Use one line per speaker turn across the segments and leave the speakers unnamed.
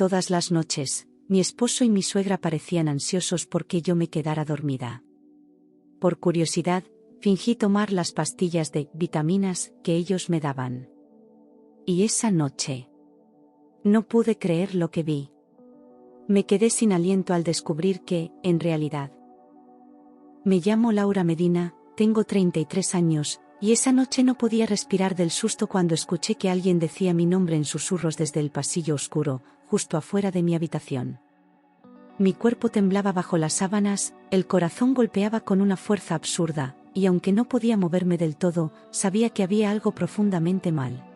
Todas las noches, mi esposo y mi suegra parecían ansiosos porque yo me quedara dormida. Por curiosidad, fingí tomar las pastillas de vitaminas que ellos me daban. Y esa noche, no pude creer lo que vi. Me quedé sin aliento al descubrir que, en realidad, me llamo Laura Medina, tengo 33 años, y esa noche no podía respirar del susto cuando escuché que alguien decía mi nombre en susurros desde el pasillo oscuro, justo afuera de mi habitación. Mi cuerpo temblaba bajo las sábanas, el corazón golpeaba con una fuerza absurda, y aunque no podía moverme del todo, sabía que había algo profundamente mal.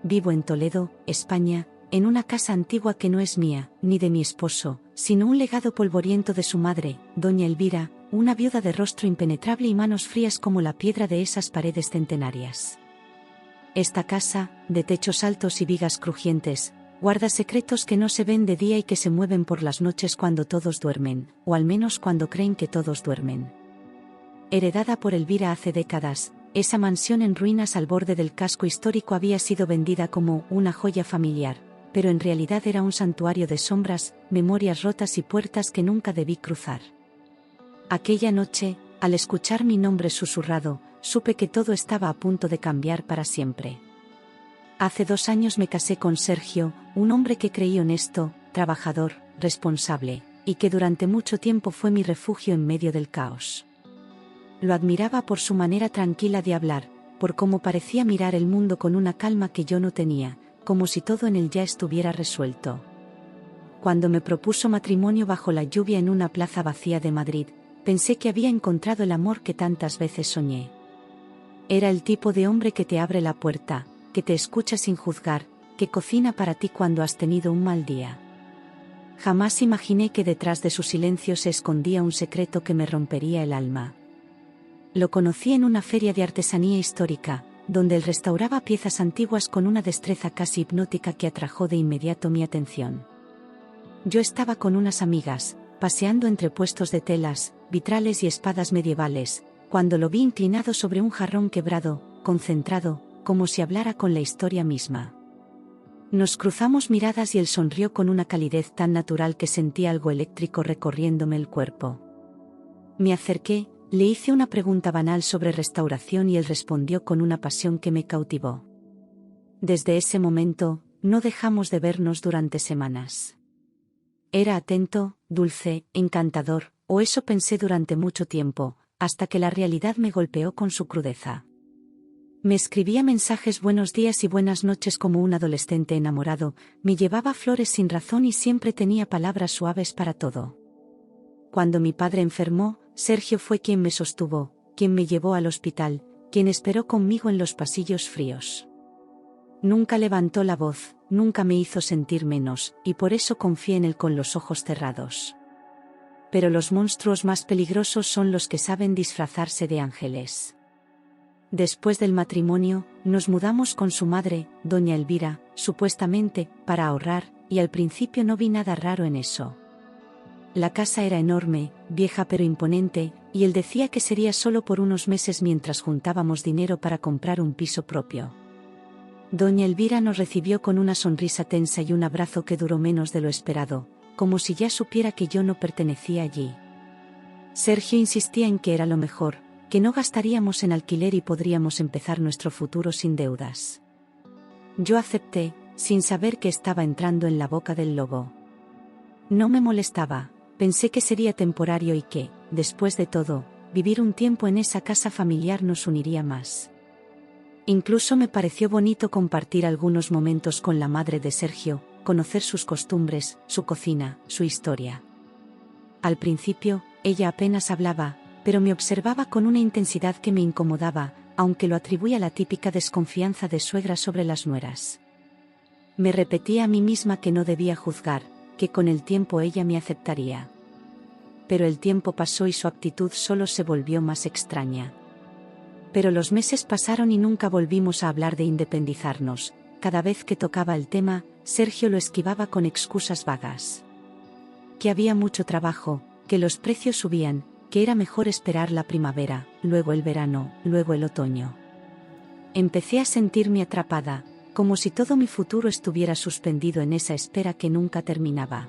Vivo en Toledo, España, en una casa antigua que no es mía, ni de mi esposo, sino un legado polvoriento de su madre, doña Elvira, una viuda de rostro impenetrable y manos frías como la piedra de esas paredes centenarias. Esta casa, de techos altos y vigas crujientes, guarda secretos que no se ven de día y que se mueven por las noches cuando todos duermen, o al menos cuando creen que todos duermen. Heredada por Elvira hace décadas, esa mansión en ruinas al borde del casco histórico había sido vendida como una joya familiar, pero en realidad era un santuario de sombras, memorias rotas y puertas que nunca debí cruzar. Aquella noche, al escuchar mi nombre susurrado, supe que todo estaba a punto de cambiar para siempre. Hace 2 años me casé con Sergio, un hombre que creí honesto, trabajador, responsable, y que durante mucho tiempo fue mi refugio en medio del caos. Lo admiraba por su manera tranquila de hablar, por cómo parecía mirar el mundo con una calma que yo no tenía, como si todo en él ya estuviera resuelto. Cuando me propuso matrimonio bajo la lluvia en una plaza vacía de Madrid, pensé que había encontrado el amor que tantas veces soñé. Era el tipo de hombre que te abre la puerta, que te escucha sin juzgar, que cocina para ti cuando has tenido un mal día. Jamás imaginé que detrás de su silencio se escondía un secreto que me rompería el alma. Lo conocí en una feria de artesanía histórica, donde él restauraba piezas antiguas con una destreza casi hipnótica que atrajo de inmediato mi atención. Yo estaba con unas amigas, paseando entre puestos de telas, vitrales y espadas medievales, cuando lo vi inclinado sobre un jarrón quebrado, concentrado, como si hablara con la historia misma. Nos cruzamos miradas y él sonrió con una calidez tan natural que sentí algo eléctrico recorriéndome el cuerpo. Me acerqué, le hice una pregunta banal sobre restauración y él respondió con una pasión que me cautivó. Desde ese momento, no dejamos de vernos durante semanas. Era atento, dulce, encantador, o eso pensé durante mucho tiempo, hasta que la realidad me golpeó con su crudeza. Me escribía mensajes buenos días y buenas noches como un adolescente enamorado, me llevaba flores sin razón y siempre tenía palabras suaves para todo. Cuando mi padre enfermó, Sergio fue quien me sostuvo, quien me llevó al hospital, quien esperó conmigo en los pasillos fríos. Nunca levantó la voz, nunca me hizo sentir menos, y por eso confié en él con los ojos cerrados. Pero los monstruos más peligrosos son los que saben disfrazarse de ángeles. Después del matrimonio, nos mudamos con su madre, doña Elvira, supuestamente, para ahorrar, y al principio no vi nada raro en eso. La casa era enorme, vieja pero imponente, y él decía que sería solo por unos meses mientras juntábamos dinero para comprar un piso propio. Doña Elvira nos recibió con una sonrisa tensa y un abrazo que duró menos de lo esperado, como si ya supiera que yo no pertenecía allí. Sergio insistía en que era lo mejor, que no gastaríamos en alquiler y podríamos empezar nuestro futuro sin deudas. Yo acepté, sin saber que estaba entrando en la boca del lobo. No me molestaba, pensé que sería temporario y que, después de todo, vivir un tiempo en esa casa familiar nos uniría más. Incluso me pareció bonito compartir algunos momentos con la madre de Sergio, conocer sus costumbres, su cocina, su historia. Al principio, ella apenas hablaba, pero me observaba con una intensidad que me incomodaba, aunque lo atribuía a la típica desconfianza de suegra sobre las nueras. Me repetía a mí misma que no debía juzgar, que con el tiempo ella me aceptaría. Pero el tiempo pasó y su actitud solo se volvió más extraña. Pero los meses pasaron y nunca volvimos a hablar de independizarnos. Cada vez que tocaba el tema, Sergio lo esquivaba con excusas vagas. Que había mucho trabajo, que los precios subían, que era mejor esperar la primavera, luego el verano, luego el otoño. Empecé a sentirme atrapada, como si todo mi futuro estuviera suspendido en esa espera que nunca terminaba.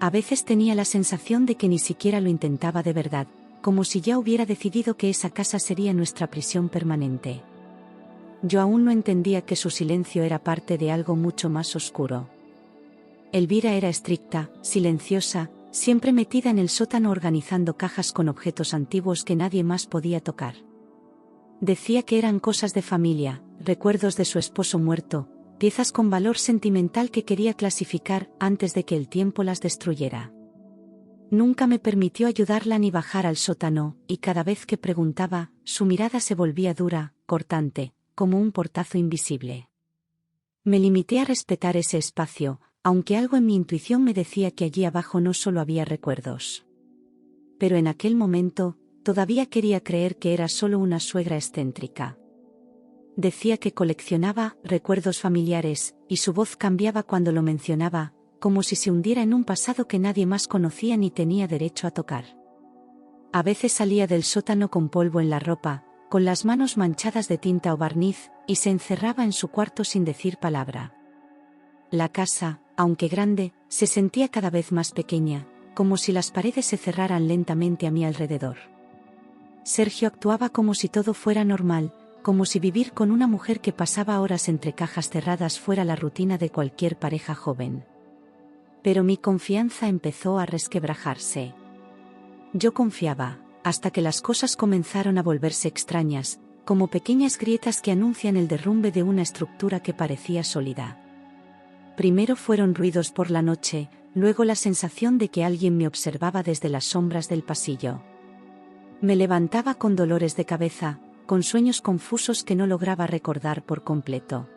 A veces tenía la sensación de que ni siquiera lo intentaba de verdad, como si ya hubiera decidido que esa casa sería nuestra prisión permanente. Yo aún no entendía que su silencio era parte de algo mucho más oscuro. Elvira era estricta, silenciosa, siempre metida en el sótano organizando cajas con objetos antiguos que nadie más podía tocar. Decía que eran cosas de familia, recuerdos de su esposo muerto, piezas con valor sentimental que quería clasificar antes de que el tiempo las destruyera. Nunca me permitió ayudarla ni bajar al sótano, y cada vez que preguntaba, su mirada se volvía dura, cortante, como un portazo invisible. Me limité a respetar ese espacio, aunque algo en mi intuición me decía que allí abajo no solo había recuerdos. Pero en aquel momento, todavía quería creer que era solo una suegra excéntrica. Decía que coleccionaba recuerdos familiares, y su voz cambiaba cuando lo mencionaba, como si se hundiera en un pasado que nadie más conocía ni tenía derecho a tocar. A veces salía del sótano con polvo en la ropa, con las manos manchadas de tinta o barniz, y se encerraba en su cuarto sin decir palabra. La casa, aunque grande, se sentía cada vez más pequeña, como si las paredes se cerraran lentamente a mi alrededor. Sergio actuaba como si todo fuera normal, como si vivir con una mujer que pasaba horas entre cajas cerradas fuera la rutina de cualquier pareja joven. Pero mi confianza empezó a resquebrajarse. Yo confiaba, hasta que las cosas comenzaron a volverse extrañas, como pequeñas grietas que anuncian el derrumbe de una estructura que parecía sólida. Primero fueron ruidos por la noche, luego la sensación de que alguien me observaba desde las sombras del pasillo. Me levantaba con dolores de cabeza, con sueños confusos que no lograba recordar por completo.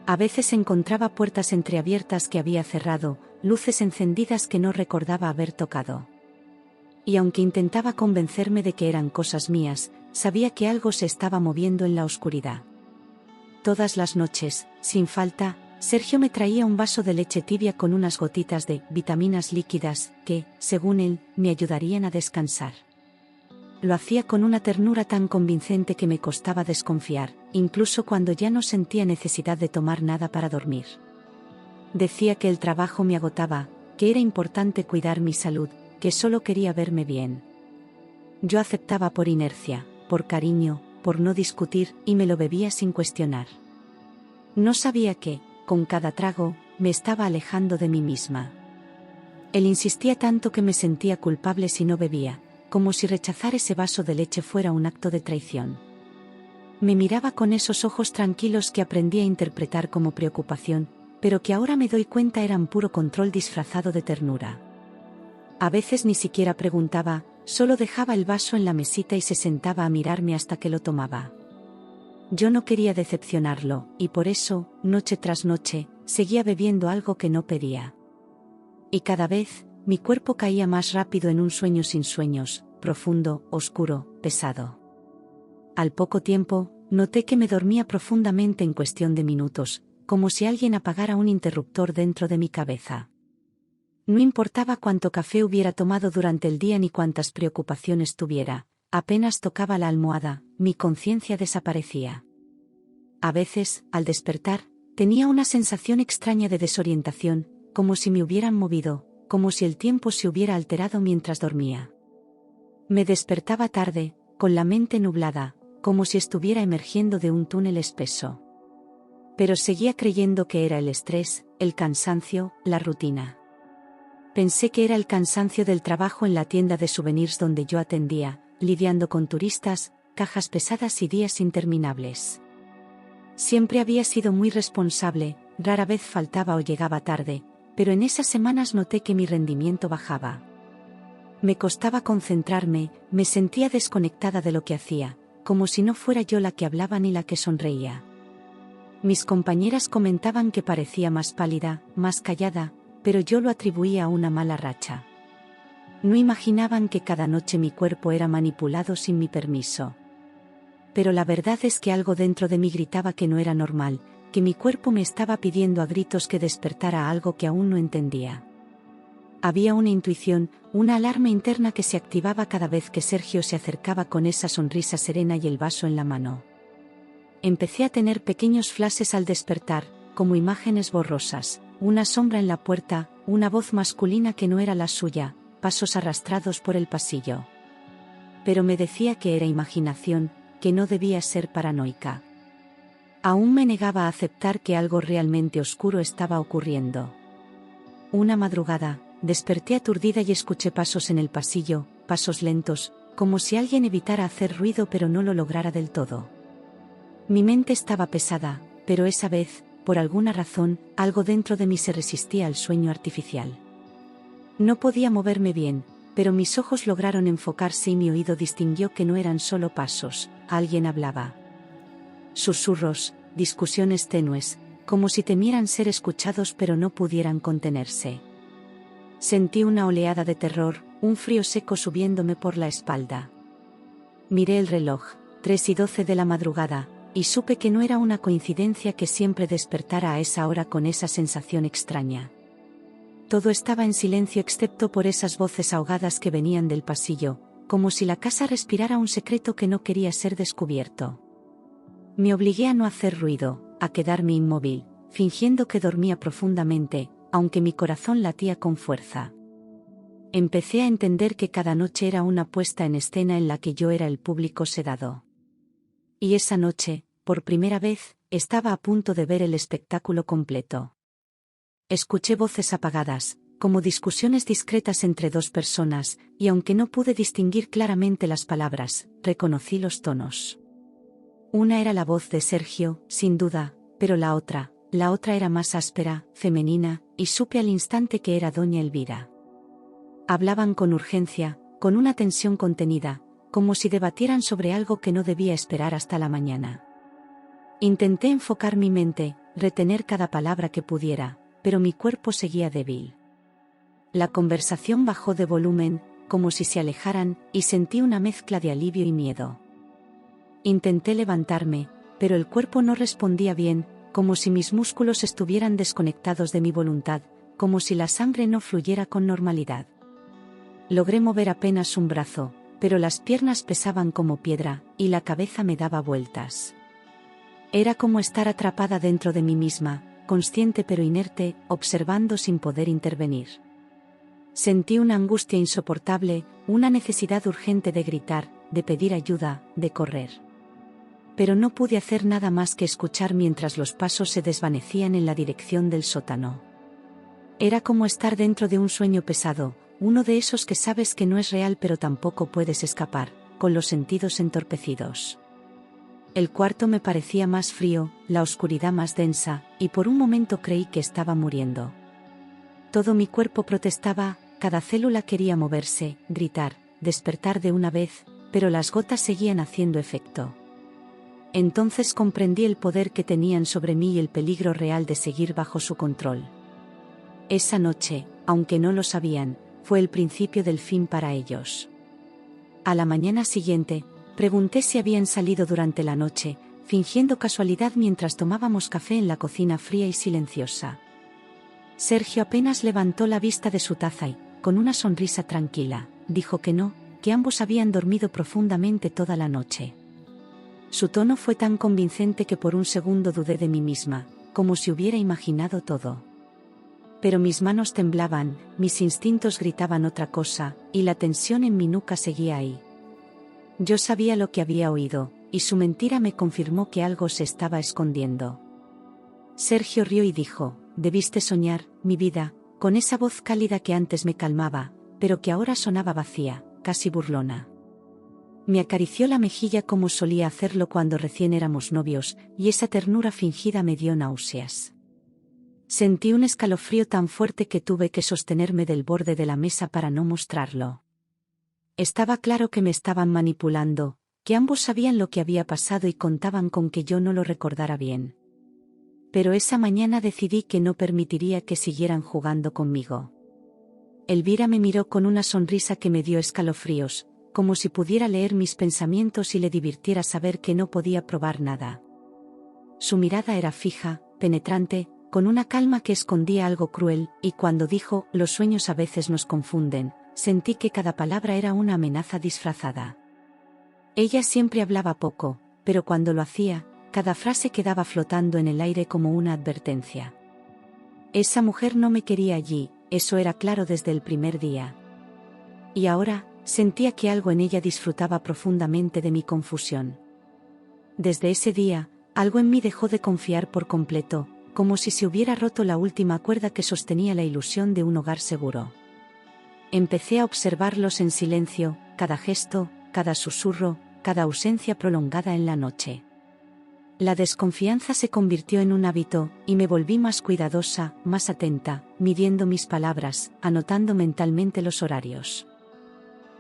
A veces encontraba puertas entreabiertas que había cerrado, luces encendidas que no recordaba haber tocado. Y aunque intentaba convencerme de que eran cosas mías, sabía que algo se estaba moviendo en la oscuridad. Todas las noches, sin falta, Sergio me traía un vaso de leche tibia con unas gotitas de vitaminas líquidas que, según él, me ayudarían a descansar. Lo hacía con una ternura tan convincente que me costaba desconfiar, incluso cuando ya no sentía necesidad de tomar nada para dormir. Decía que el trabajo me agotaba, que era importante cuidar mi salud, que solo quería verme bien. Yo aceptaba por inercia, por cariño, por no discutir, y me lo bebía sin cuestionar. No sabía que, con cada trago, me estaba alejando de mí misma. Él insistía tanto que me sentía culpable si no bebía, como si rechazar ese vaso de leche fuera un acto de traición. Me miraba con esos ojos tranquilos que aprendí a interpretar como preocupación, pero que ahora me doy cuenta eran puro control disfrazado de ternura. A veces ni siquiera preguntaba, solo dejaba el vaso en la mesita y se sentaba a mirarme hasta que lo tomaba. Yo no quería decepcionarlo, y por eso, noche tras noche, seguía bebiendo algo que no pedía. Y cada vez, mi cuerpo caía más rápido en un sueño sin sueños, profundo, oscuro, pesado. Al poco tiempo, noté que me dormía profundamente en cuestión de minutos, como si alguien apagara un interruptor dentro de mi cabeza. No importaba cuánto café hubiera tomado durante el día ni cuántas preocupaciones tuviera, apenas tocaba la almohada, mi conciencia desaparecía. A veces, al despertar, tenía una sensación extraña de desorientación, como si me hubieran movido, como si el tiempo se hubiera alterado mientras dormía. Me despertaba tarde, con la mente nublada, como si estuviera emergiendo de un túnel espeso. Pero seguía creyendo que era el estrés, el cansancio, la rutina. Pensé que era el cansancio del trabajo en la tienda de souvenirs donde yo atendía, lidiando con turistas, cajas pesadas y días interminables. Siempre había sido muy responsable, rara vez faltaba o llegaba tarde, pero en esas semanas noté que mi rendimiento bajaba. Me costaba concentrarme, me sentía desconectada de lo que hacía, como si no fuera yo la que hablaba ni la que sonreía. Mis compañeras comentaban que parecía más pálida, más callada, pero yo lo atribuía a una mala racha. No imaginaban que cada noche mi cuerpo era manipulado sin mi permiso. Pero la verdad es que algo dentro de mí gritaba que no era normal, que mi cuerpo me estaba pidiendo a gritos que despertara algo que aún no entendía. Había una intuición, una alarma interna que se activaba cada vez que Sergio se acercaba con esa sonrisa serena y el vaso en la mano. Empecé a tener pequeños flashes al despertar, como imágenes borrosas, una sombra en la puerta, una voz masculina que no era la suya, pasos arrastrados por el pasillo. Pero me decía que era imaginación, que no debía ser paranoica. Aún me negaba a aceptar que algo realmente oscuro estaba ocurriendo. Una madrugada, desperté aturdida y escuché pasos en el pasillo, pasos lentos, como si alguien evitara hacer ruido pero no lo lograra del todo. Mi mente estaba pesada, pero esa vez, por alguna razón, algo dentro de mí se resistía al sueño artificial. No podía moverme bien, pero mis ojos lograron enfocarse y mi oído distinguió que no eran solo pasos, alguien hablaba. Susurros, discusiones tenues, como si temieran ser escuchados pero no pudieran contenerse. Sentí una oleada de terror, un frío seco subiéndome por la espalda. Miré el reloj, 3:12 de la madrugada, y supe que no era una coincidencia que siempre despertara a esa hora con esa sensación extraña. Todo estaba en silencio excepto por esas voces ahogadas que venían del pasillo, como si la casa respirara un secreto que no quería ser descubierto. Me obligué a no hacer ruido, a quedarme inmóvil, fingiendo que dormía profundamente, aunque mi corazón latía con fuerza. Empecé a entender que cada noche era una puesta en escena en la que yo era el público sedado. Y esa noche, por primera vez, estaba a punto de ver el espectáculo completo. Escuché voces apagadas, como discusiones discretas entre dos personas, y aunque no pude distinguir claramente las palabras, reconocí los tonos. Una era la voz de Sergio, sin duda, pero la otra era más áspera, femenina, y supe al instante que era doña Elvira. Hablaban con urgencia, con una tensión contenida, como si debatieran sobre algo que no debía esperar hasta la mañana. Intenté enfocar mi mente, retener cada palabra que pudiera, pero mi cuerpo seguía débil. La conversación bajó de volumen, como si se alejaran, y sentí una mezcla de alivio y miedo. Intenté levantarme, pero el cuerpo no respondía bien, como si mis músculos estuvieran desconectados de mi voluntad, como si la sangre no fluyera con normalidad. Logré mover apenas un brazo, pero las piernas pesaban como piedra, y la cabeza me daba vueltas. Era como estar atrapada dentro de mí misma, consciente pero inerte, observando sin poder intervenir. Sentí una angustia insoportable, una necesidad urgente de gritar, de pedir ayuda, de correr. Pero no pude hacer nada más que escuchar mientras los pasos se desvanecían en la dirección del sótano. Era como estar dentro de un sueño pesado, uno de esos que sabes que no es real pero tampoco puedes escapar, con los sentidos entorpecidos. El cuarto me parecía más frío, la oscuridad más densa, y por un momento creí que estaba muriendo. Todo mi cuerpo protestaba, cada célula quería moverse, gritar, despertar de una vez, pero las gotas seguían haciendo efecto. Entonces comprendí el poder que tenían sobre mí y el peligro real de seguir bajo su control. Esa noche, aunque no lo sabían, fue el principio del fin para ellos. A la mañana siguiente, pregunté si habían salido durante la noche, fingiendo casualidad mientras tomábamos café en la cocina fría y silenciosa. Sergio apenas levantó la vista de su taza y, con una sonrisa tranquila, dijo que no, que ambos habían dormido profundamente toda la noche. Su tono fue tan convincente que por un segundo dudé de mí misma, como si hubiera imaginado todo. Pero mis manos temblaban, mis instintos gritaban otra cosa, y la tensión en mi nuca seguía ahí. Yo sabía lo que había oído, y su mentira me confirmó que algo se estaba escondiendo. Sergio rió y dijo: «Debiste soñar, mi vida», con esa voz cálida que antes me calmaba, pero que ahora sonaba vacía, casi burlona. Me acarició la mejilla como solía hacerlo cuando recién éramos novios, y esa ternura fingida me dio náuseas. Sentí un escalofrío tan fuerte que tuve que sostenerme del borde de la mesa para no mostrarlo. Estaba claro que me estaban manipulando, que ambos sabían lo que había pasado y contaban con que yo no lo recordara bien. Pero esa mañana decidí que no permitiría que siguieran jugando conmigo. Elvira me miró con una sonrisa que me dio escalofríos, como si pudiera leer mis pensamientos y le divirtiera saber que no podía probar nada. Su mirada era fija, penetrante, con una calma que escondía algo cruel, y cuando dijo: «Los sueños a veces nos confunden», sentí que cada palabra era una amenaza disfrazada. Ella siempre hablaba poco, pero cuando lo hacía, cada frase quedaba flotando en el aire como una advertencia. Esa mujer no me quería allí, eso era claro desde el primer día. Y ahora, sentía que algo en ella disfrutaba profundamente de mi confusión. Desde ese día, algo en mí dejó de confiar por completo, como si se hubiera roto la última cuerda que sostenía la ilusión de un hogar seguro. Empecé a observarlos en silencio, cada gesto, cada susurro, cada ausencia prolongada en la noche. La desconfianza se convirtió en un hábito, y me volví más cuidadosa, más atenta, midiendo mis palabras, anotando mentalmente los horarios.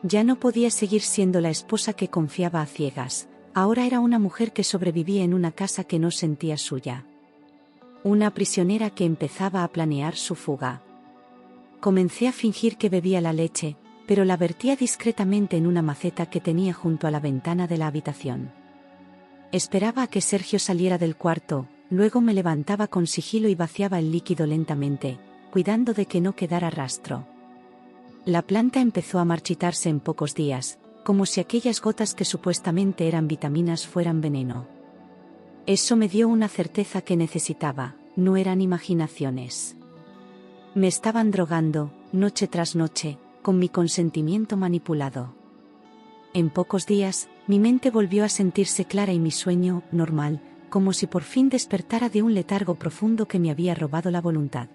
Ya no podía seguir siendo la esposa que confiaba a ciegas, ahora era una mujer que sobrevivía en una casa que no sentía suya. Una prisionera que empezaba a planear su fuga. Comencé a fingir que bebía la leche, pero la vertía discretamente en una maceta que tenía junto a la ventana de la habitación. Esperaba a que Sergio saliera del cuarto, luego me levantaba con sigilo y vaciaba el líquido lentamente, cuidando de que no quedara rastro. La planta empezó a marchitarse en pocos días, como si aquellas gotas que supuestamente eran vitaminas fueran veneno. Eso me dio una certeza que necesitaba, no eran imaginaciones. Me estaban drogando, noche tras noche, con mi consentimiento manipulado. En pocos días, mi mente volvió a sentirse clara y mi sueño, normal, como si por fin despertara de un letargo profundo que me había robado la voluntad.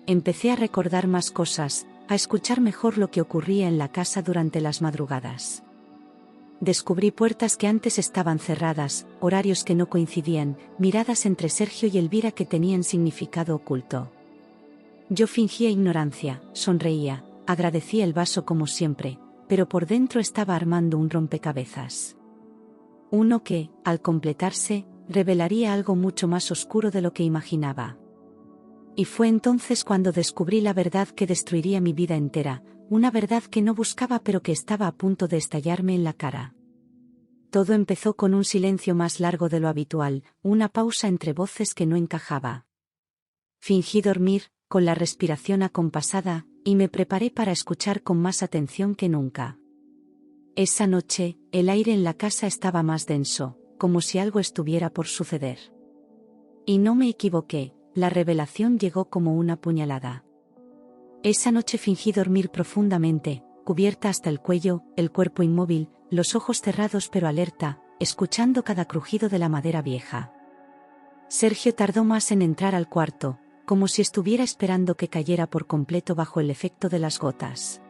Empecé a recordar más cosas, a escuchar mejor lo que ocurría en la casa durante las madrugadas. Descubrí puertas que antes estaban cerradas, horarios que no coincidían, miradas entre Sergio y Elvira que tenían significado oculto. Yo fingía ignorancia, sonreía, agradecía el vaso como siempre, pero por dentro estaba armando un rompecabezas. Uno que, al completarse, revelaría algo mucho más oscuro de lo que imaginaba. Y fue entonces cuando descubrí la verdad que destruiría mi vida entera, una verdad que no buscaba pero que estaba a punto de estallarme en la cara. Todo empezó con un silencio más largo de lo habitual, una pausa entre voces que no encajaba. Fingí dormir, con la respiración acompasada, y me preparé para escuchar con más atención que nunca. Esa noche, el aire en la casa estaba más denso, como si algo estuviera por suceder. Y no me equivoqué, la revelación llegó como una puñalada. Esa noche fingí dormir profundamente, cubierta hasta el cuello, el cuerpo inmóvil, los ojos cerrados pero alerta, escuchando cada crujido de la madera vieja. Sergio tardó más en entrar al cuarto, como si estuviera esperando que cayera por completo bajo el efecto de las gotas.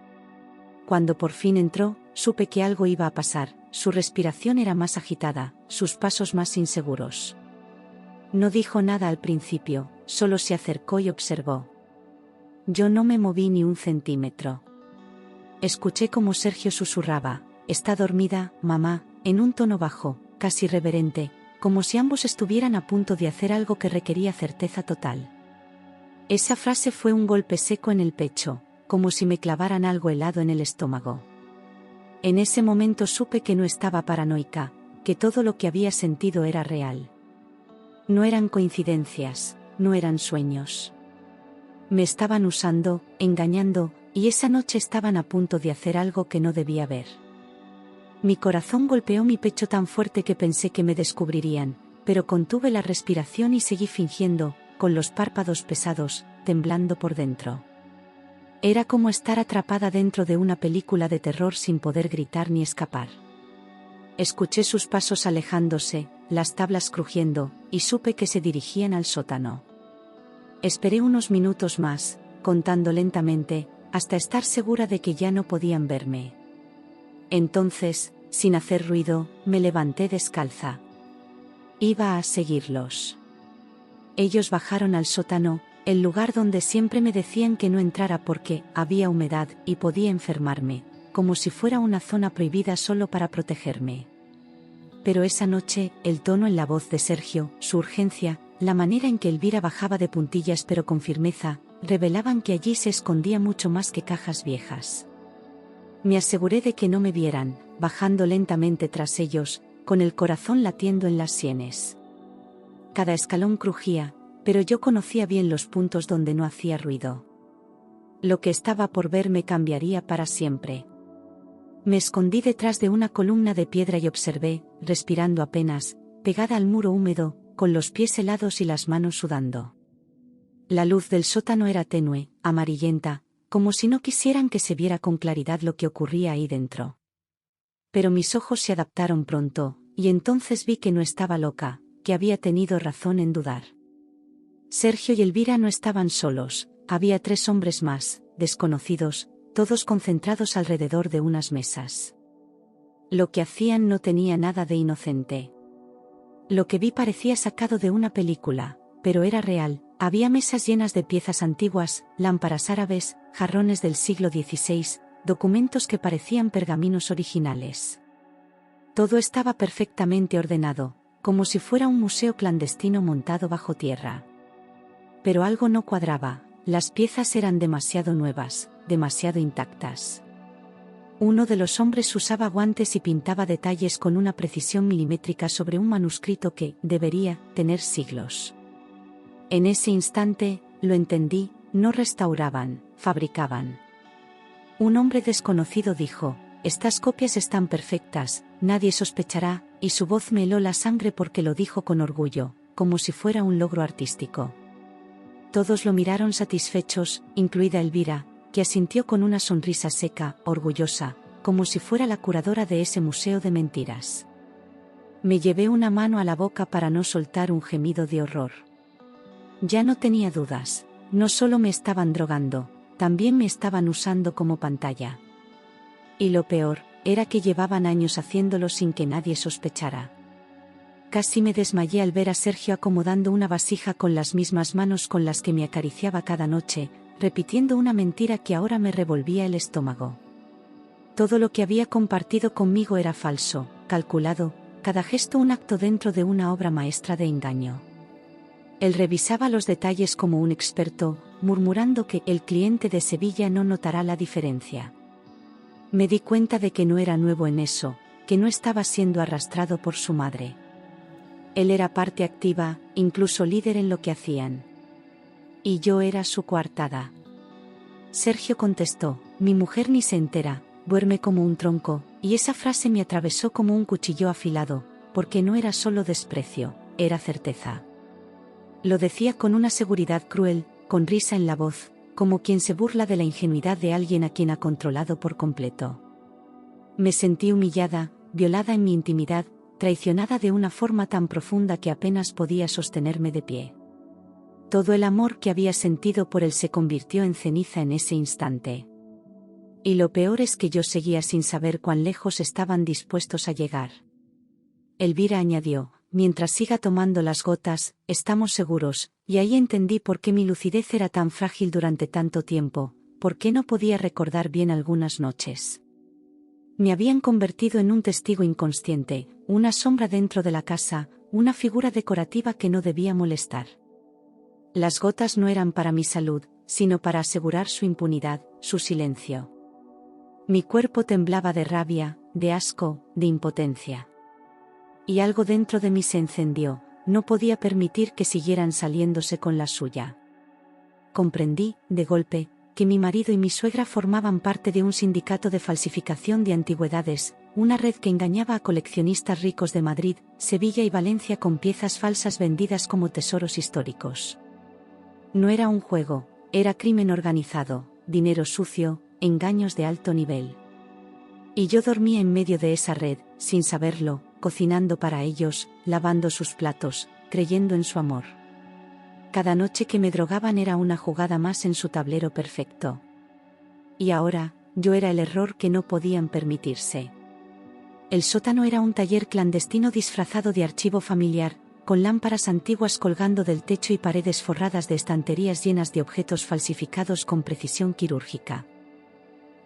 Cuando por fin entró, supe que algo iba a pasar, su respiración era más agitada, sus pasos más inseguros. No dijo nada al principio, solo se acercó y observó. Yo no me moví ni un centímetro. Escuché como Sergio susurraba, «Está dormida, mamá», en un tono bajo, casi reverente, como si ambos estuvieran a punto de hacer algo que requería certeza total. Esa frase fue un golpe seco en el pecho, como si me clavaran algo helado en el estómago. En ese momento supe que no estaba paranoica, que todo lo que había sentido era real. No eran coincidencias, no eran sueños. Me estaban usando, engañando, y esa noche estaban a punto de hacer algo que no debía ver. Mi corazón golpeó mi pecho tan fuerte que pensé que me descubrirían, pero contuve la respiración y seguí fingiendo, con los párpados pesados, temblando por dentro. Era como estar atrapada dentro de una película de terror sin poder gritar ni escapar. Escuché sus pasos alejándose, las tablas crujiendo, y supe que se dirigían al sótano. Esperé unos minutos más, contando lentamente, hasta estar segura de que ya no podían verme. Entonces, sin hacer ruido, me levanté descalza. Iba a seguirlos. Ellos bajaron al sótano, el lugar donde siempre me decían que no entrara porque había humedad y podía enfermarme, como si fuera una zona prohibida solo para protegerme. Pero esa noche, el tono en la voz de Sergio, su urgencia, la manera en que Elvira bajaba de puntillas pero con firmeza, revelaban que allí se escondía mucho más que cajas viejas. Me aseguré de que no me vieran, bajando lentamente tras ellos, con el corazón latiendo en las sienes. Cada escalón crujía, pero yo conocía bien los puntos donde no hacía ruido. Lo que estaba por ver me cambiaría para siempre. Me escondí detrás de una columna de piedra y observé, respirando apenas, pegada al muro húmedo, con los pies helados y las manos sudando. La luz del sótano era tenue, amarillenta, como si no quisieran que se viera con claridad lo que ocurría ahí dentro. Pero mis ojos se adaptaron pronto, y entonces vi que no estaba loca, que había tenido razón en dudar. Sergio y Elvira no estaban solos, había 3 hombres más, desconocidos, todos concentrados alrededor de unas mesas. Lo que hacían no tenía nada de inocente. Lo que vi parecía sacado de una película, pero era real. Había mesas llenas de piezas antiguas, lámparas árabes, jarrones del siglo XVI, documentos que parecían pergaminos originales. Todo estaba perfectamente ordenado, como si fuera un museo clandestino montado bajo tierra. Pero algo no cuadraba, las piezas eran demasiado nuevas, demasiado intactas. Uno de los hombres usaba guantes y pintaba detalles con una precisión milimétrica sobre un manuscrito que debería tener siglos. En ese instante, lo entendí, no restauraban, fabricaban. Un hombre desconocido dijo: «Estas copias están perfectas, nadie sospechará», y su voz me heló la sangre porque lo dijo con orgullo, como si fuera un logro artístico. Todos lo miraron satisfechos, incluida Elvira, que asintió con una sonrisa seca, orgullosa, como si fuera la curadora de ese museo de mentiras. Me llevé una mano a la boca para no soltar un gemido de horror. Ya no tenía dudas, no solo me estaban drogando, también me estaban usando como pantalla. Y lo peor, era que llevaban años haciéndolo sin que nadie sospechara. Casi me desmayé al ver a Sergio acomodando una vasija con las mismas manos con las que me acariciaba cada noche, repitiendo una mentira que ahora me revolvía el estómago. Todo lo que había compartido conmigo era falso, calculado, cada gesto un acto dentro de una obra maestra de engaño. Él revisaba los detalles como un experto, murmurando que el cliente de Sevilla no notará la diferencia. Me di cuenta de que no era nuevo en eso, que no estaba siendo arrastrado por su madre. Él era parte activa, incluso líder en lo que hacían. Y yo era su coartada. Sergio contestó: «Mi mujer ni se entera, duerme como un tronco», y esa frase me atravesó como un cuchillo afilado, porque no era solo desprecio, era certeza. Lo decía con una seguridad cruel, con risa en la voz, como quien se burla de la ingenuidad de alguien a quien ha controlado por completo. Me sentí humillada, violada en mi intimidad, traicionada de una forma tan profunda que apenas podía sostenerme de pie. Todo el amor que había sentido por él se convirtió en ceniza en ese instante. Y lo peor es que yo seguía sin saber cuán lejos estaban dispuestos a llegar. Elvira añadió: «Mientras siga tomando las gotas, estamos seguros», y ahí entendí por qué mi lucidez era tan frágil durante tanto tiempo, por qué no podía recordar bien algunas noches. Me habían convertido en un testigo inconsciente, una sombra dentro de la casa, una figura decorativa que no debía molestar. Las gotas no eran para mi salud, sino para asegurar su impunidad, su silencio. Mi cuerpo temblaba de rabia, de asco, de impotencia. Y algo dentro de mí se encendió, no podía permitir que siguieran saliéndose con la suya. Comprendí, de golpe, que mi marido y mi suegra formaban parte de un sindicato de falsificación de antigüedades, una red que engañaba a coleccionistas ricos de Madrid, Sevilla y Valencia con piezas falsas vendidas como tesoros históricos. No era un juego, era crimen organizado, dinero sucio, engaños de alto nivel. Y yo dormía en medio de esa red, sin saberlo, cocinando para ellos, lavando sus platos, creyendo en su amor. Cada noche que me drogaban era una jugada más en su tablero perfecto. Y ahora, yo era el error que no podían permitirse. El sótano era un taller clandestino disfrazado de archivo familiar, con lámparas antiguas colgando del techo y paredes forradas de estanterías llenas de objetos falsificados con precisión quirúrgica.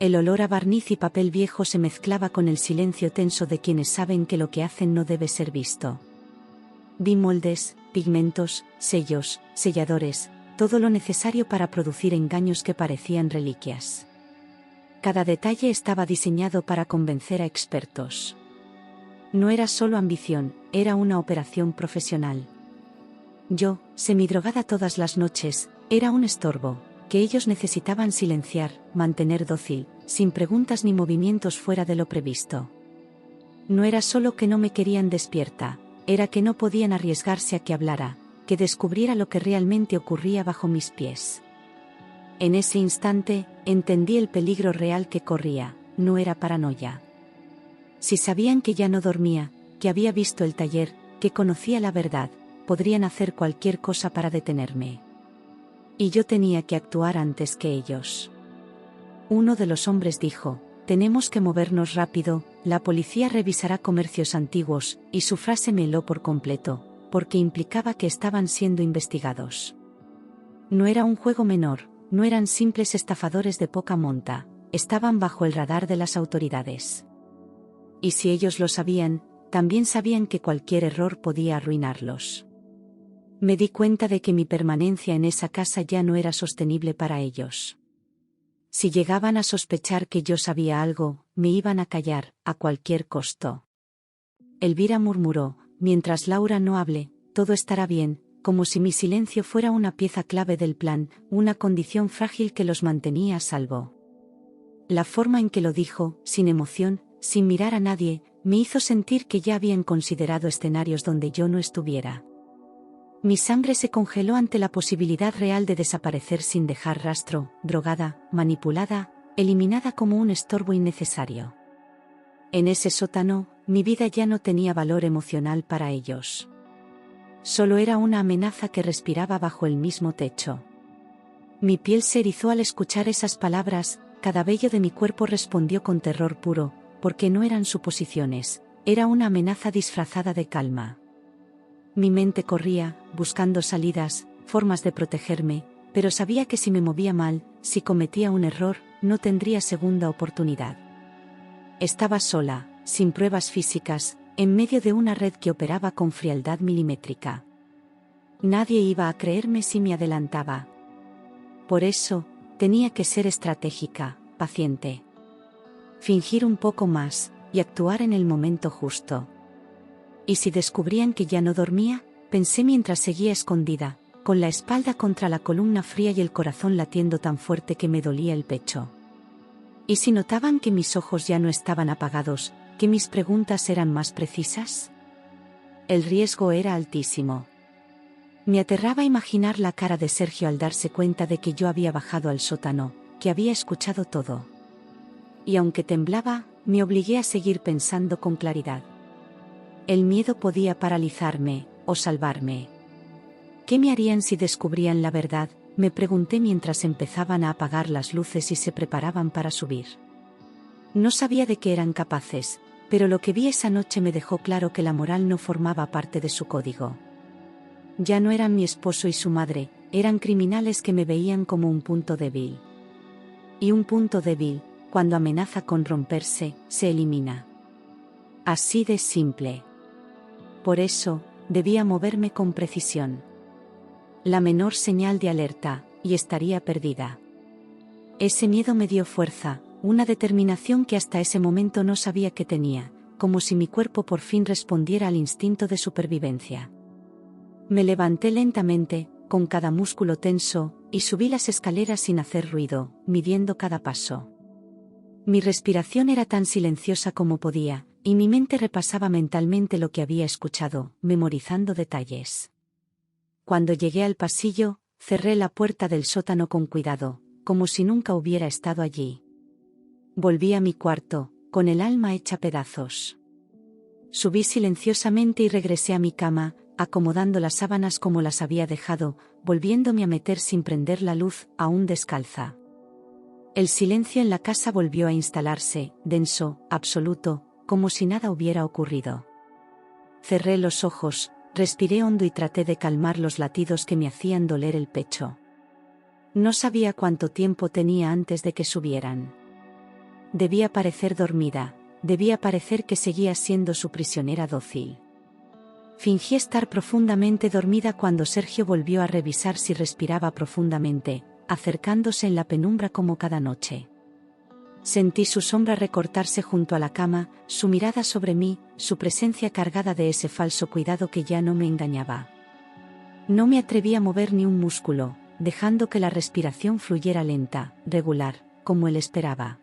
El olor a barniz y papel viejo se mezclaba con el silencio tenso de quienes saben que lo que hacen no debe ser visto. Vi moldes, pigmentos, sellos, selladores, todo lo necesario para producir engaños que parecían reliquias. Cada detalle estaba diseñado para convencer a expertos. No era solo ambición, era una operación profesional. Yo, semidrogada todas las noches, era un estorbo, que ellos necesitaban silenciar, mantener dócil, sin preguntas ni movimientos fuera de lo previsto. No era solo que no me querían despierta, era que no podían arriesgarse a que hablara, que descubriera lo que realmente ocurría bajo mis pies. En ese instante, entendí el peligro real que corría, no era paranoia. Si sabían que ya no dormía, que había visto el taller, que conocía la verdad, podrían hacer cualquier cosa para detenerme. Y yo tenía que actuar antes que ellos. Uno de los hombres dijo: «Tenemos que movernos rápido, la policía revisará comercios antiguos», y su frase me heló por completo, porque implicaba que estaban siendo investigados. No era un juego menor, no eran simples estafadores de poca monta, estaban bajo el radar de las autoridades. Y si ellos lo sabían, también sabían que cualquier error podía arruinarlos. Me di cuenta de que mi permanencia en esa casa ya no era sostenible para ellos. Si llegaban a sospechar que yo sabía algo, me iban a callar, a cualquier costo. Elvira murmuró: «Mientras Laura no hable, todo estará bien», como si mi silencio fuera una pieza clave del plan, una condición frágil que los mantenía a salvo. La forma en que lo dijo, sin emoción, sin mirar a nadie, me hizo sentir que ya habían considerado escenarios donde yo no estuviera. Mi sangre se congeló ante la posibilidad real de desaparecer sin dejar rastro, drogada, manipulada, eliminada como un estorbo innecesario. En ese sótano, mi vida ya no tenía valor emocional para ellos. Solo era una amenaza que respiraba bajo el mismo techo. Mi piel se erizó al escuchar esas palabras, cada vello de mi cuerpo respondió con terror puro, porque no eran suposiciones, era una amenaza disfrazada de calma. Mi mente corría, buscando salidas, formas de protegerme, pero sabía que si me movía mal, si cometía un error, no tendría segunda oportunidad. Estaba sola, sin pruebas físicas, en medio de una red que operaba con frialdad milimétrica. Nadie iba a creerme si me adelantaba. Por eso, tenía que ser estratégica, paciente. Fingir un poco más, y actuar en el momento justo. ¿Y si descubrían que ya no dormía?, pensé mientras seguía escondida, con la espalda contra la columna fría y el corazón latiendo tan fuerte que me dolía el pecho. ¿Y si notaban que mis ojos ya no estaban apagados, que mis preguntas eran más precisas? El riesgo era altísimo. Me aterraba imaginar la cara de Sergio al darse cuenta de que yo había bajado al sótano, que había escuchado todo. Y aunque temblaba, me obligué a seguir pensando con claridad. El miedo podía paralizarme, o salvarme. ¿Qué me harían si descubrían la verdad?, me pregunté mientras empezaban a apagar las luces y se preparaban para subir. No sabía de qué eran capaces, pero lo que vi esa noche me dejó claro que la moral no formaba parte de su código. Ya no eran mi esposo y su madre, eran criminales que me veían como un punto débil. Y un punto débil, cuando amenaza con romperse, se elimina. Así de simple. Por eso, debía moverme con precisión. La menor señal de alerta, y estaría perdida. Ese miedo me dio fuerza, una determinación que hasta ese momento no sabía que tenía, como si mi cuerpo por fin respondiera al instinto de supervivencia. Me levanté lentamente, con cada músculo tenso, y subí las escaleras sin hacer ruido, midiendo cada paso. Mi respiración era tan silenciosa como podía, y mi mente repasaba mentalmente lo que había escuchado, memorizando detalles. Cuando llegué al pasillo, cerré la puerta del sótano con cuidado, como si nunca hubiera estado allí. Volví a mi cuarto, con el alma hecha pedazos. Subí silenciosamente y regresé a mi cama, acomodando las sábanas como las había dejado, volviéndome a meter sin prender la luz, aún descalza. El silencio en la casa volvió a instalarse, denso, absoluto, como si nada hubiera ocurrido. Cerré los ojos, respiré hondo y traté de calmar los latidos que me hacían doler el pecho. No sabía cuánto tiempo tenía antes de que subieran. Debía parecer dormida, debía parecer que seguía siendo su prisionera dócil. Fingí estar profundamente dormida cuando Sergio volvió a revisar si respiraba profundamente, acercándose en la penumbra como cada noche. Sentí su sombra recortarse junto a la cama, su mirada sobre mí, su presencia cargada de ese falso cuidado que ya no me engañaba. No me atreví a mover ni un músculo, dejando que la respiración fluyera lenta, regular, como él esperaba.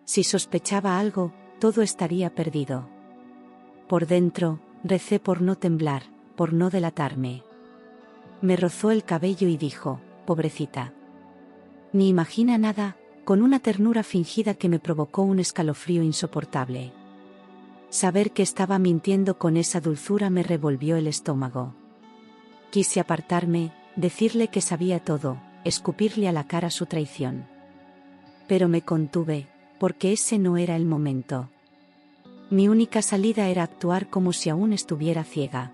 Si sospechaba algo, todo estaría perdido. Por dentro, recé por no temblar, por no delatarme. Me rozó el cabello y dijo, pobrecita. Ni imagina nada, con una ternura fingida que me provocó un escalofrío insoportable. Saber que estaba mintiendo con esa dulzura me revolvió el estómago. Quise apartarme, decirle que sabía todo, escupirle a la cara su traición. Pero me contuve, porque ese no era el momento. Mi única salida era actuar como si aún estuviera ciega.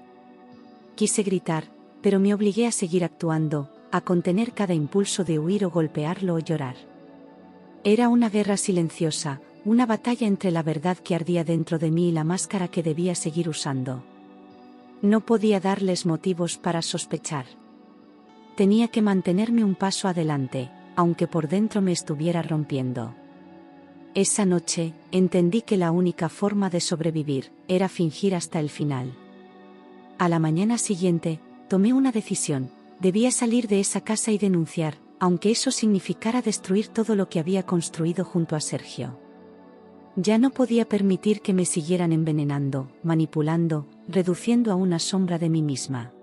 Quise gritar, pero me obligué a seguir actuando, a contener cada impulso de huir o golpearlo o llorar. Era una guerra silenciosa, una batalla entre la verdad que ardía dentro de mí y la máscara que debía seguir usando. No podía darles motivos para sospechar. Tenía que mantenerme un paso adelante, aunque por dentro me estuviera rompiendo. Esa noche, entendí que la única forma de sobrevivir era fingir hasta el final. A la mañana siguiente, tomé una decisión: debía salir de esa casa y denunciar, aunque eso significara destruir todo lo que había construido junto a Sergio. Ya no podía permitir que me siguieran envenenando, manipulando, reduciendo a una sombra de mí misma.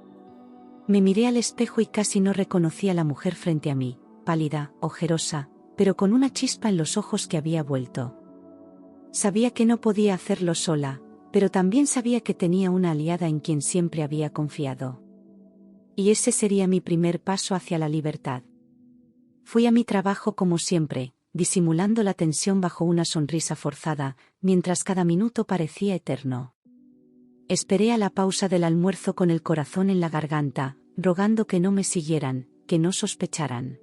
Me miré al espejo y casi no reconocí a la mujer frente a mí, pálida, ojerosa, pero con una chispa en los ojos que había vuelto. Sabía que no podía hacerlo sola, pero también sabía que tenía una aliada en quien siempre había confiado. Y ese sería mi primer paso hacia la libertad. Fui a mi trabajo como siempre, disimulando la tensión bajo una sonrisa forzada, mientras cada minuto parecía eterno. Esperé a la pausa del almuerzo con el corazón en la garganta, rogando que no me siguieran, que no sospecharan.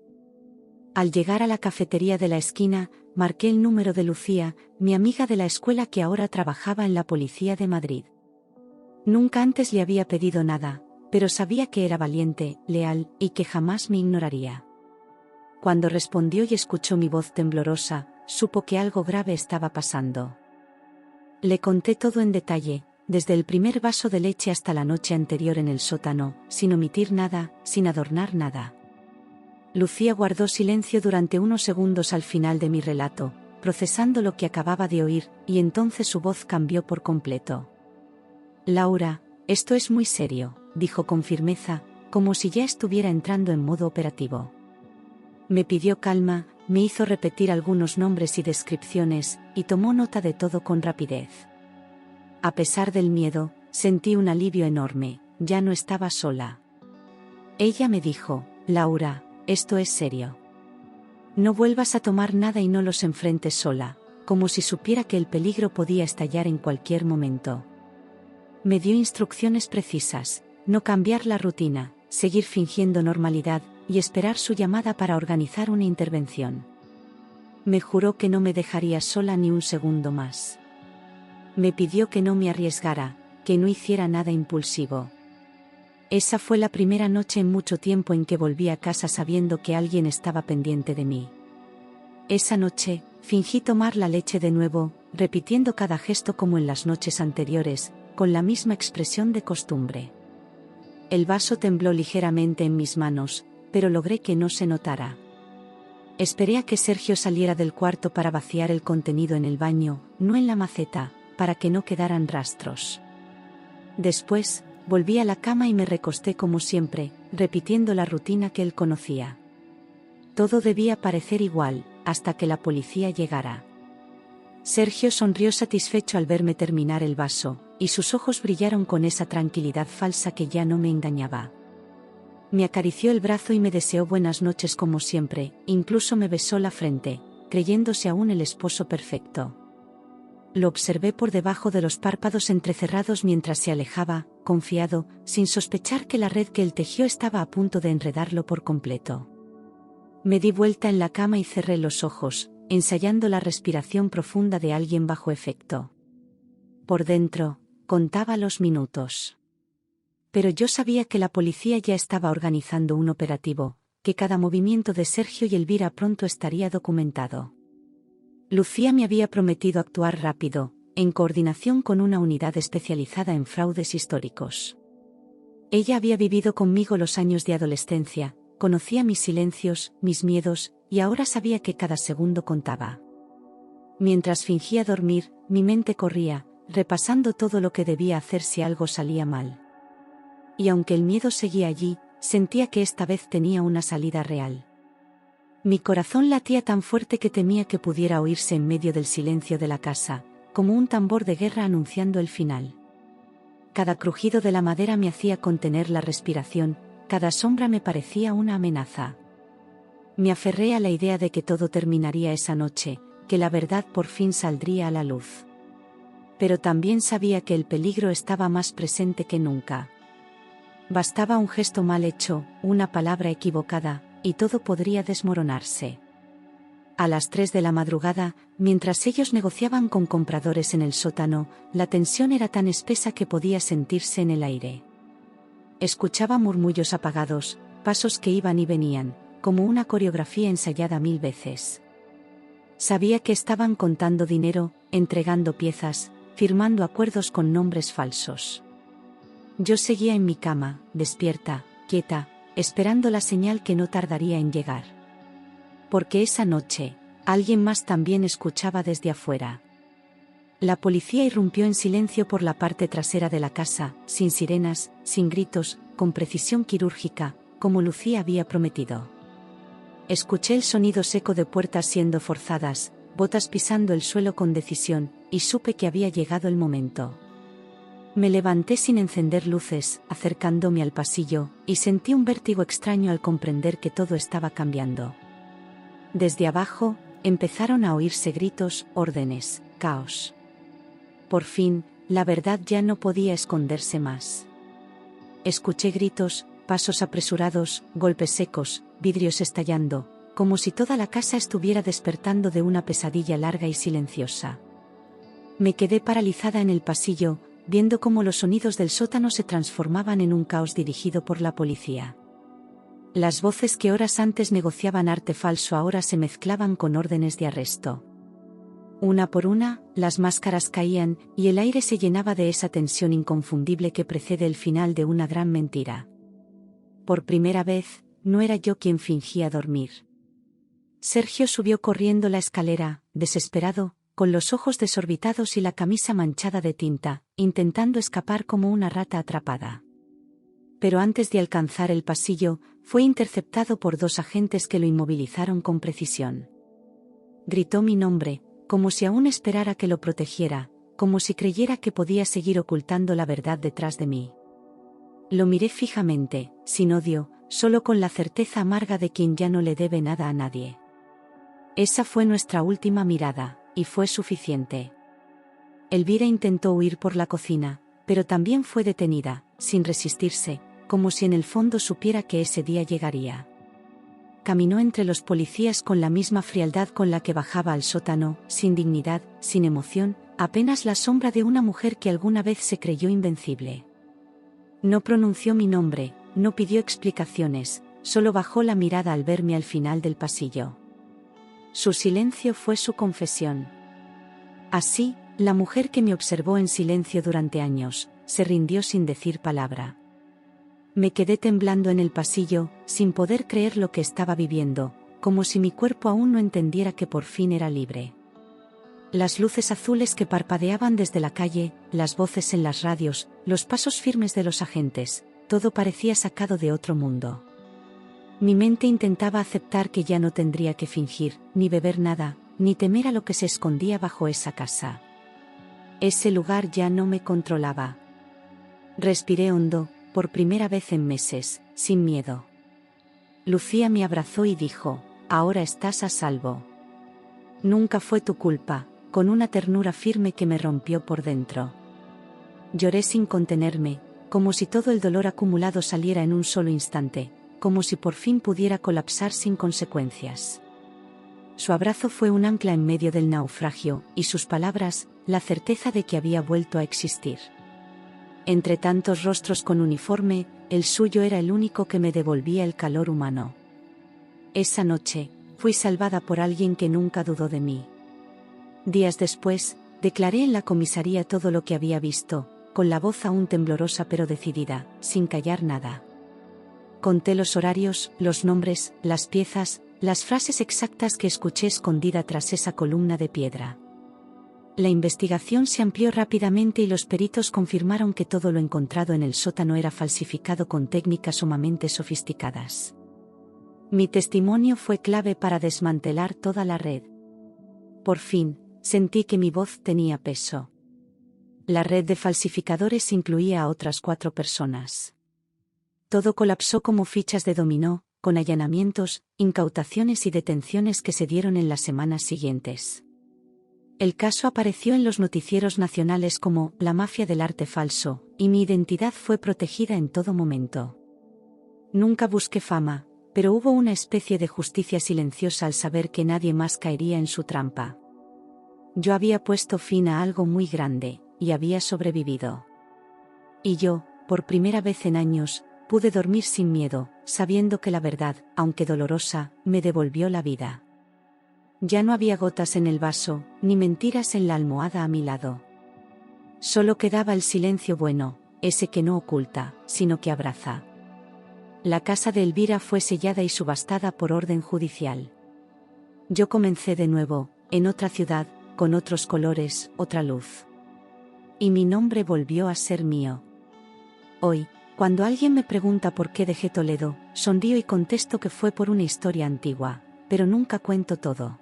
Al llegar a la cafetería de la esquina, marqué el número de Lucía, mi amiga de la escuela que ahora trabajaba en la policía de Madrid. Nunca antes le había pedido nada, pero sabía que era valiente, leal, y que jamás me ignoraría. Cuando respondió y escuchó mi voz temblorosa, supo que algo grave estaba pasando. Le conté todo en detalle, desde el primer vaso de leche hasta la noche anterior en el sótano, sin omitir nada, sin adornar nada. Lucía guardó silencio durante unos segundos al final de mi relato, procesando lo que acababa de oír, y entonces su voz cambió por completo. «Laura, esto es muy serio», dijo con firmeza, como si ya estuviera entrando en modo operativo. Me pidió calma, me hizo repetir algunos nombres y descripciones, y tomó nota de todo con rapidez. A pesar del miedo, sentí un alivio enorme, ya no estaba sola. Ella me dijo: «Laura, esto es serio. No vuelvas a tomar nada y no los enfrentes sola», como si supiera que el peligro podía estallar en cualquier momento. Me dio instrucciones precisas: no cambiar la rutina, seguir fingiendo normalidad, y esperar su llamada para organizar una intervención. Me juró que no me dejaría sola ni un segundo más. Me pidió que no me arriesgara, que no hiciera nada impulsivo. Esa fue la primera noche en mucho tiempo en que volví a casa sabiendo que alguien estaba pendiente de mí. Esa noche, fingí tomar la leche de nuevo, repitiendo cada gesto como en las noches anteriores, con la misma expresión de costumbre. El vaso tembló ligeramente en mis manos, pero logré que no se notara. Esperé a que Sergio saliera del cuarto para vaciar el contenido en el baño, no en la maceta, para que no quedaran rastros. Después, volví a la cama y me recosté como siempre, repitiendo la rutina que él conocía. Todo debía parecer igual, hasta que la policía llegara. Sergio sonrió satisfecho al verme terminar el vaso, y sus ojos brillaron con esa tranquilidad falsa que ya no me engañaba. Me acarició el brazo y me deseó buenas noches como siempre, incluso me besó la frente, creyéndose aún el esposo perfecto. Lo observé por debajo de los párpados entrecerrados mientras se alejaba, confiado, sin sospechar que la red que él tejió estaba a punto de enredarlo por completo. Me di vuelta en la cama y cerré los ojos, ensayando la respiración profunda de alguien bajo efecto. Por dentro, contaba los minutos. Pero yo sabía que la policía ya estaba organizando un operativo, que cada movimiento de Sergio y Elvira pronto estaría documentado. Lucía me había prometido actuar rápido, en coordinación con una unidad especializada en fraudes históricos. Ella había vivido conmigo los años de adolescencia, conocía mis silencios, mis miedos, y ahora sabía que cada segundo contaba. Mientras fingía dormir, mi mente corría, repasando todo lo que debía hacer si algo salía mal. Y aunque el miedo seguía allí, sentía que esta vez tenía una salida real. Mi corazón latía tan fuerte que temía que pudiera oírse en medio del silencio de la casa, como un tambor de guerra anunciando el final. Cada crujido de la madera me hacía contener la respiración, cada sombra me parecía una amenaza. Me aferré a la idea de que todo terminaría esa noche, que la verdad por fin saldría a la luz. Pero también sabía que el peligro estaba más presente que nunca. Bastaba un gesto mal hecho, una palabra equivocada, y todo podría desmoronarse. A las 3 de la madrugada, mientras ellos negociaban con compradores en el sótano, la tensión era tan espesa que podía sentirse en el aire. Escuchaba murmullos apagados, pasos que iban y venían, como una coreografía ensayada 1000 veces. Sabía que estaban contando dinero, entregando piezas, firmando acuerdos con nombres falsos. Yo seguía en mi cama, despierta, quieta, esperando la señal que no tardaría en llegar. Porque esa noche, alguien más también escuchaba desde afuera. La policía irrumpió en silencio por la parte trasera de la casa, sin sirenas, sin gritos, con precisión quirúrgica, como Lucía había prometido. Escuché el sonido seco de puertas siendo forzadas, botas pisando el suelo con decisión, y supe que había llegado el momento. Me levanté sin encender luces, acercándome al pasillo, y sentí un vértigo extraño al comprender que todo estaba cambiando. Desde abajo, empezaron a oírse gritos, órdenes, caos. Por fin, la verdad ya no podía esconderse más. Escuché gritos, pasos apresurados, golpes secos, vidrios estallando, como si toda la casa estuviera despertando de una pesadilla larga y silenciosa. Me quedé paralizada en el pasillo, viendo cómo los sonidos del sótano se transformaban en un caos dirigido por la policía. Las voces que horas antes negociaban arte falso ahora se mezclaban con órdenes de arresto. Una por una, las máscaras caían, y el aire se llenaba de esa tensión inconfundible que precede el final de una gran mentira. Por primera vez, no era yo quien fingía dormir. Sergio subió corriendo la escalera, desesperado, con los ojos desorbitados y la camisa manchada de tinta, intentando escapar como una rata atrapada. Pero antes de alcanzar el pasillo, fue interceptado por 2 agentes que lo inmovilizaron con precisión. Gritó mi nombre, como si aún esperara que lo protegiera, como si creyera que podía seguir ocultando la verdad detrás de mí. Lo miré fijamente, sin odio, solo con la certeza amarga de quien ya no le debe nada a nadie. Esa fue nuestra última mirada, y fue suficiente. Elvira intentó huir por la cocina, pero también fue detenida, sin resistirse, como si en el fondo supiera que ese día llegaría. Caminó entre los policías con la misma frialdad con la que bajaba al sótano, sin dignidad, sin emoción, apenas la sombra de una mujer que alguna vez se creyó invencible. No pronunció mi nombre, no pidió explicaciones, solo bajó la mirada al verme al final del pasillo. Su silencio fue su confesión. Así, la mujer que me observó en silencio durante años, se rindió sin decir palabra. Me quedé temblando en el pasillo, sin poder creer lo que estaba viviendo, como si mi cuerpo aún no entendiera que por fin era libre. Las luces azules que parpadeaban desde la calle, las voces en las radios, los pasos firmes de los agentes, todo parecía sacado de otro mundo. Mi mente intentaba aceptar que ya no tendría que fingir, ni beber nada, ni temer a lo que se escondía bajo esa casa. Ese lugar ya no me controlaba. Respiré hondo, por primera vez en meses, sin miedo. Lucía me abrazó y dijo, ahora estás a salvo. Nunca fue tu culpa, con una ternura firme que me rompió por dentro. Lloré sin contenerme, como si todo el dolor acumulado saliera en un solo instante, como si por fin pudiera colapsar sin consecuencias. Su abrazo fue un ancla en medio del naufragio, y sus palabras, la certeza de que había vuelto a existir. Entre tantos rostros con uniforme, el suyo era el único que me devolvía el calor humano. Esa noche, fui salvada por alguien que nunca dudó de mí. Días después, declaré en la comisaría todo lo que había visto, con la voz aún temblorosa pero decidida, sin callar nada. Conté los horarios, los nombres, las piezas, las frases exactas que escuché escondida tras esa columna de piedra. La investigación se amplió rápidamente y los peritos confirmaron que todo lo encontrado en el sótano era falsificado con técnicas sumamente sofisticadas. Mi testimonio fue clave para desmantelar toda la red. Por fin, sentí que mi voz tenía peso. La red de falsificadores incluía a otras 4 personas. Todo colapsó como fichas de dominó, con allanamientos, incautaciones y detenciones que se dieron en las semanas siguientes. El caso apareció en los noticieros nacionales como la mafia del arte falso, y mi identidad fue protegida en todo momento. Nunca busqué fama, pero hubo una especie de justicia silenciosa al saber que nadie más caería en su trampa. Yo había puesto fin a algo muy grande, y había sobrevivido. Y yo, por primera vez en años, pude dormir sin miedo, sabiendo que la verdad, aunque dolorosa, me devolvió la vida. Ya no había gotas en el vaso, ni mentiras en la almohada a mi lado. Solo quedaba el silencio bueno, ese que no oculta, sino que abraza. La casa de Elvira fue sellada y subastada por orden judicial. Yo comencé de nuevo, en otra ciudad, con otros colores, otra luz. Y mi nombre volvió a ser mío. Hoy, cuando alguien me pregunta por qué dejé Toledo, sonrío y contesto que fue por una historia antigua, pero nunca cuento todo.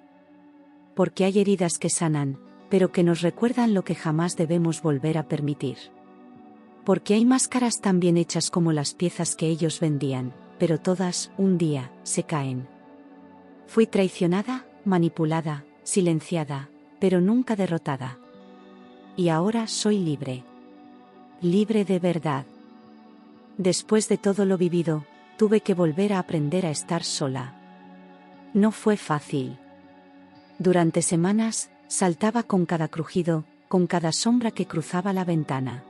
Porque hay heridas que sanan, pero que nos recuerdan lo que jamás debemos volver a permitir. Porque hay máscaras tan bien hechas como las piezas que ellos vendían, pero todas, un día, se caen. Fui traicionada, manipulada, silenciada, pero nunca derrotada. Y ahora soy libre. Libre de verdad. Después de todo lo vivido, tuve que volver a aprender a estar sola. No fue fácil. Durante semanas, saltaba con cada crujido, con cada sombra que cruzaba la ventana.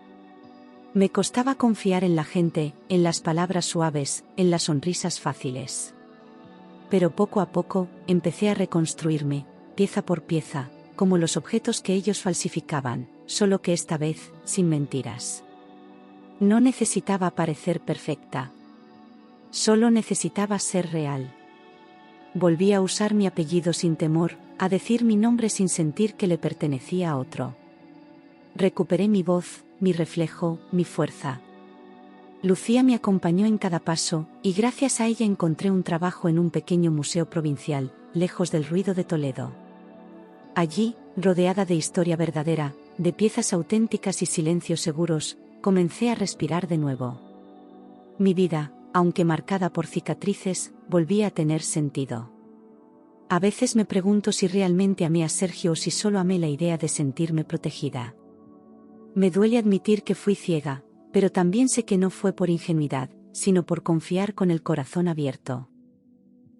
Me costaba confiar en la gente, en las palabras suaves, en las sonrisas fáciles. Pero poco a poco, empecé a reconstruirme, pieza por pieza, como los objetos que ellos falsificaban, solo que esta vez, sin mentiras. No necesitaba parecer perfecta. Solo necesitaba ser real. Volví a usar mi apellido sin temor, a decir mi nombre sin sentir que le pertenecía a otro. Recuperé mi voz, mi reflejo, mi fuerza. Lucía me acompañó en cada paso, y gracias a ella encontré un trabajo en un pequeño museo provincial, lejos del ruido de Toledo. Allí, rodeada de historia verdadera, de piezas auténticas y silencios seguros, comencé a respirar de nuevo. Mi vida, aunque marcada por cicatrices, volvía a tener sentido. A veces me pregunto si realmente amé a Sergio o si solo amé la idea de sentirme protegida. Me duele admitir que fui ciega, pero también sé que no fue por ingenuidad, sino por confiar con el corazón abierto.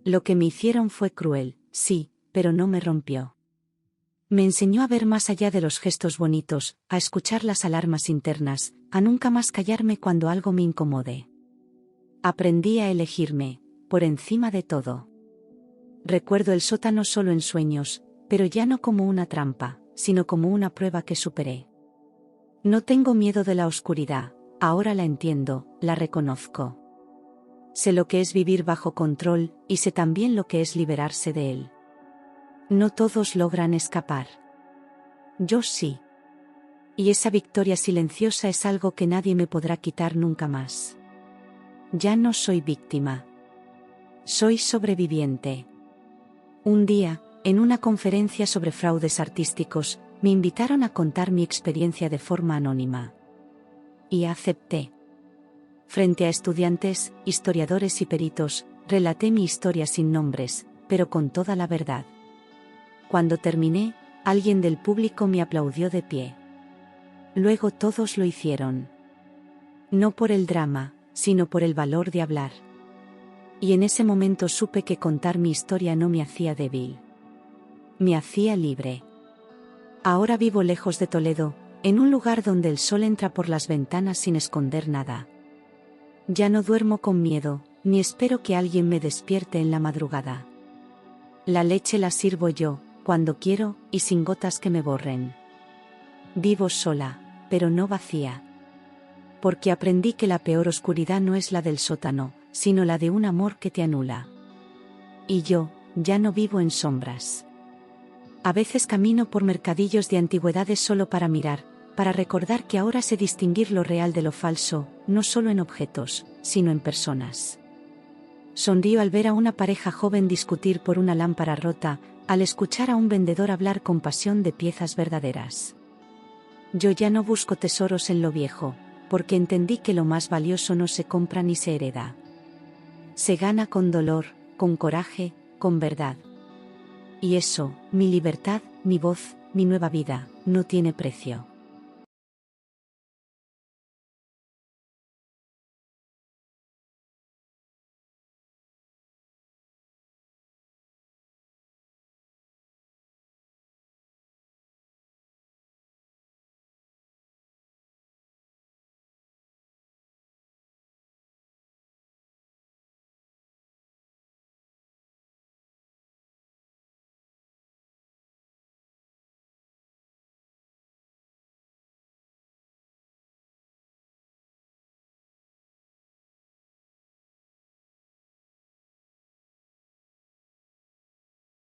Lo que me hicieron fue cruel, sí, pero no me rompió. Me enseñó a ver más allá de los gestos bonitos, a escuchar las alarmas internas, a nunca más callarme cuando algo me incomode. Aprendí a elegirme, por encima de todo. Recuerdo el sótano solo en sueños, pero ya no como una trampa, sino como una prueba que superé. No tengo miedo de la oscuridad, ahora la entiendo, la reconozco. Sé lo que es vivir bajo control, y sé también lo que es liberarse de él. No todos logran escapar. Yo sí. Y esa victoria silenciosa es algo que nadie me podrá quitar nunca más. Ya no soy víctima. Soy sobreviviente. Un día, en una conferencia sobre fraudes artísticos, me invitaron a contar mi experiencia de forma anónima. Y acepté. Frente a estudiantes, historiadores y peritos, relaté mi historia sin nombres, pero con toda la verdad. Cuando terminé, alguien del público me aplaudió de pie. Luego todos lo hicieron. No por el drama, sino por el valor de hablar. Y en ese momento supe que contar mi historia no me hacía débil. Me hacía libre. Ahora vivo lejos de Toledo, en un lugar donde el sol entra por las ventanas sin esconder nada. Ya no duermo con miedo, ni espero que alguien me despierte en la madrugada. La leche la sirvo yo, cuando quiero, y sin gotas que me borren. Vivo sola, pero no vacía. Porque aprendí que la peor oscuridad no es la del sótano, sino la de un amor que te anula. Y yo, ya no vivo en sombras. A veces camino por mercadillos de antigüedades solo para mirar, para recordar que ahora sé distinguir lo real de lo falso, no solo en objetos, sino en personas. Sonrío al ver a una pareja joven discutir por una lámpara rota, al escuchar a un vendedor hablar con pasión de piezas verdaderas. Yo ya no busco tesoros en lo viejo, porque entendí que lo más valioso no se compra ni se hereda. Se gana con dolor, con coraje, con verdad. Y eso, mi libertad, mi voz, mi nueva vida, no tiene precio.